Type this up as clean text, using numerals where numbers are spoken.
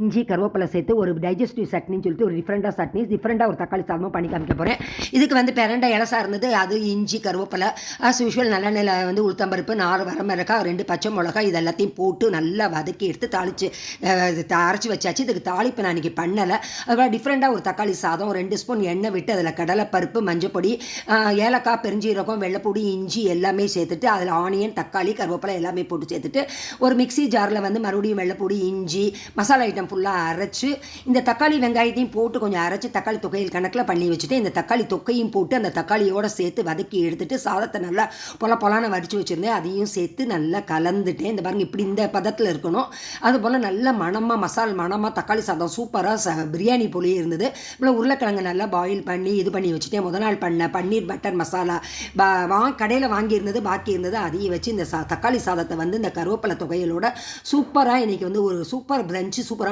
இஞ்சி கருவேப்பிலை சேர்த்து ஒரு டைஜஸ்டிவ் சட்னின்னு சொல்லிட்டு ஒரு டிஃப்ரெண்ட்டாக ஒரு தக்காளி சாதமும் பண்ணி காமிக்க போகிறேன். இதுக்கு வந்து பிரண்டை இலசா இருந்தது. அது இஞ்சி கருவேப்பிலை ஆஸ் யூஷுவல் நல்லெண்ணெயில் வந்து உளுத்தம்பருப்பு 4 வரமிளகாய் 2 பச்சை மிளகாய் இது எல்லாத்தையும் போட்டு நல்லா வதக்கி எடுத்து தாளித்து அரைச்சி வச்சாச்சு. இதுக்கு தாளிப்பு நான் இன்றைக்கி பண்ணலை. அதுபோல் டிஃப்ரெண்ட்டாக ஒரு தக்காளி சாதம் 2 ஸ்பூன் எண்ணெய் விட்டு அதில் கடலைப்பருப்பு மஞ்சப்பொடி ஏலக்காய் பெருஞ்சீரகம் வெள்ளைப்பொடி இஞ்சி எல்லாமே சேர்த்துட்டு அதில் ஆனியன் தக்காளி கருவேப்பிலை எல்லாமே போட்டு சேர்த்துட்டு ஒரு மிக்ஸி ஜாரில் வந்து மறுபடியும் வெள்ளைப்பொடி இஞ்சி மசாலா ஐட்டம் ஃபுல்லாக அரைச்சி இந்த தக்காளி வெங்காயத்தையும் போட்டு கொஞ்சம் அரைச்சி தக்காளி தொகையில் கணக்கில் பண்ணி வச்சுட்டு இந்த தக்காளி தொக்கையும் போட்டு அந்த தக்காளியோடு சேர்த்து வதக்கி எடுத்துட்டு சாதத்தை நல்லா பொலான வடித்து வச்சுருந்தேன். அதையும் சேர்த்து நல்லா கலந்துட்டேன். இந்த பாருங்கள் இப்படி இந்த பதத்தில் இருக்கணும். அதுபோல் நல்ல மணமாக தக்காளி சாதம் சூப்பராக பிரியாணி போலேயே இருந்தது. இவ்வளோ உருளைக்கிழங்கு நல்லா பாயில் பண்ணி இது பண்ணி வச்சுட்டேன். முதல் நாள் பண்ண பன்னீர் பட்டர் மசாலா கடையில் வாங்கியிருந்தது பாக்கி இருந்தது. அதையும் வச்சு இந்த தக்காளி சாதத்தை வந்து இந்த கருவேப்பிலை தொகையிலோட சூப்பராக இன்றைக்கி வந்து ஒரு சூப்பர் பிரஞ்சு சூப்பராக